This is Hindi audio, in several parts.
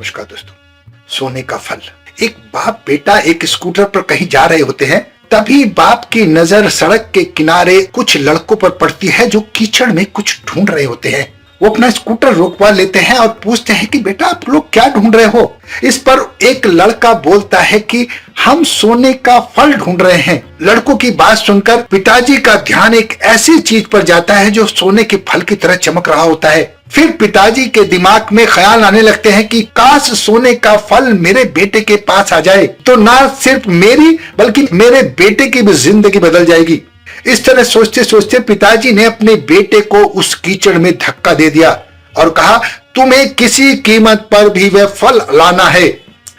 नमस्कार दोस्तों। सोने का फल। एक बाप बेटा एक स्कूटर पर कहीं जा रहे होते हैं, तभी बाप की नजर सड़क के किनारे कुछ लड़कों पर पड़ती है जो कीचड़ में कुछ ढूंढ रहे होते हैं। वो अपना स्कूटर रोकवा लेते हैं और पूछते हैं कि बेटा आप लोग क्या ढूंढ रहे हो। इस पर एक लड़का बोलता है कि हम सोने का फल ढूंढ रहे हैं। लड़कों की बात सुनकर पिताजी का ध्यान एक ऐसी चीज पर जाता है जो सोने के फल की तरह चमक रहा होता है। फिर पिताजी के दिमाग में ख्याल आने लगते हैं कि काश सोने का फल मेरे बेटे के पास आ जाए तो ना सिर्फ मेरी बल्कि मेरे बेटे की भी जिंदगी बदल जाएगी। इस तरह सोचते सोचते पिताजी ने अपने बेटे को उस कीचड़ में धक्का दे दिया और कहा तुम्हें किसी कीमत पर भी वह फल लाना है।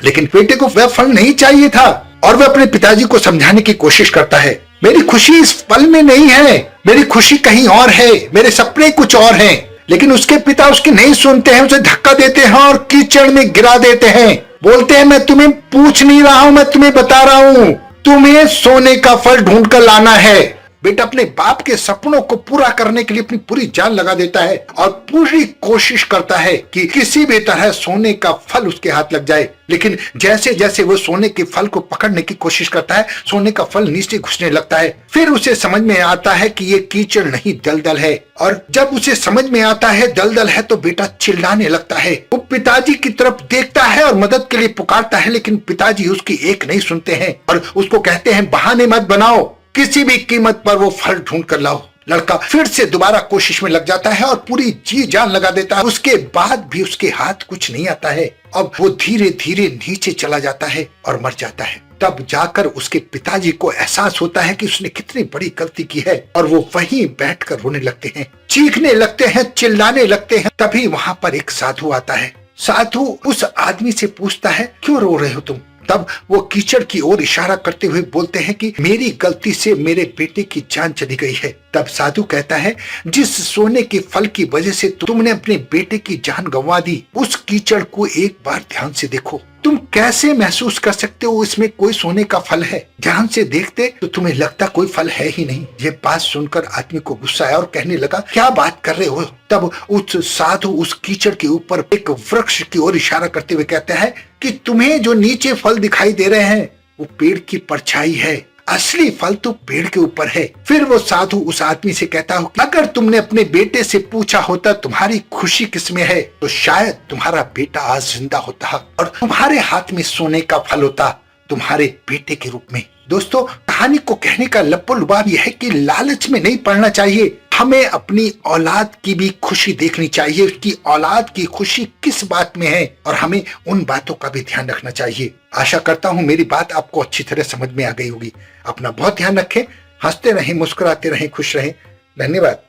लेकिन बेटे को वह फल नहीं चाहिए था और वह अपने पिताजी को समझाने की कोशिश करता है, मेरी खुशी इस फल में नहीं है, मेरी खुशी कहीं और है, मेरे सपने कुछ और हैं। लेकिन उसके पिता उसकी नहीं सुनते हैं, उसे धक्का देते हैं और कीचड़ में गिरा देते हैं। बोलते हैं मैं तुम्हें पूछ नहीं रहा हूं, मैं तुम्हें बता रहा हूं, तुम्हें सोने का फल ढूंढ कर लाना है। बेटा अपने बाप के सपनों को पूरा करने के लिए अपनी पूरी जान लगा देता है और पूरी कोशिश करता है कि किसी भी तरह सोने का फल उसके हाथ लग जाए। लेकिन जैसे जैसे वो सोने के फल को पकड़ने की कोशिश करता है, सोने का फल नीचे घुसने लगता है। फिर उसे समझ में आता है कि ये कीचड़ नहीं दलदल है, और जब उसे समझ में आता है दलदल है तो बेटा चिल्लाने लगता है। वो पिताजी की तरफ देखता है और मदद के लिए पुकारता है, लेकिन पिताजी उसकी एक नहीं सुनते हैं और उसको कहते हैं बहाने मत बनाओ, किसी भी कीमत पर वो फल ढूंढ कर लाओ। लड़का फिर से दोबारा कोशिश में लग जाता है और पूरी जी जान लगा देता है। उसके बाद भी उसके हाथ कुछ नहीं आता है। अब वो धीरे धीरे नीचे चला जाता है और मर जाता है। तब जाकर उसके पिताजी को एहसास होता है कि उसने कितनी बड़ी गलती की है और वो वहीं बैठकर रोने लगते हैं, चीखने लगते हैं, चिल्लाने लगते हैं। तभी वहां पर एक साधु आता है। साधु उस आदमी से पूछता है क्यों रो रहे हो तुम। तब वो कीचड़ की ओर इशारा करते हुए बोलते हैं कि मेरी गलती से मेरे बेटे की जान चली गई है। तब साधु कहता है जिस सोने के फल की वजह से तुमने अपने बेटे की जान गंवा दी, उस कीचड़ को एक बार ध्यान से देखो। तुम कैसे महसूस कर सकते हो इसमें कोई सोने का फल है। ध्यान से देखते तो तुम्हें लगता कोई फल है ही नहीं। ये बात सुनकर आदमी को गुस्सा आया और कहने लगा क्या बात कर रहे हो। तब उस साधु उस कीचड़ के ऊपर एक वृक्ष की ओर इशारा करते हुए कहते हैं कि तुम्हें जो नीचे फल दिखाई दे रहे हैं वो पेड़ की परछाई है, असली फल तो पेड़ के ऊपर है। फिर वो साधु उस आदमी से कहता हो अगर तुमने अपने बेटे से पूछा होता तुम्हारी खुशी किसमें है तो शायद तुम्हारा बेटा आज जिंदा होता और तुम्हारे हाथ में सोने का फल होता, तुम्हारे बेटे के रूप में। दोस्तों कहानी को कहने का लब्बो-लुबाब यह है कि लालच में नहीं पड़ना चाहिए। हमें अपनी औलाद की भी खुशी देखनी चाहिए, उसकी औलाद की खुशी किस बात में है और हमें उन बातों का भी ध्यान रखना चाहिए। आशा करता हूं मेरी बात आपको अच्छी तरह समझ में आ गई होगी। अपना बहुत ध्यान रखें, हंसते रहें, मुस्कुराते रहें, खुश रहें। धन्यवाद।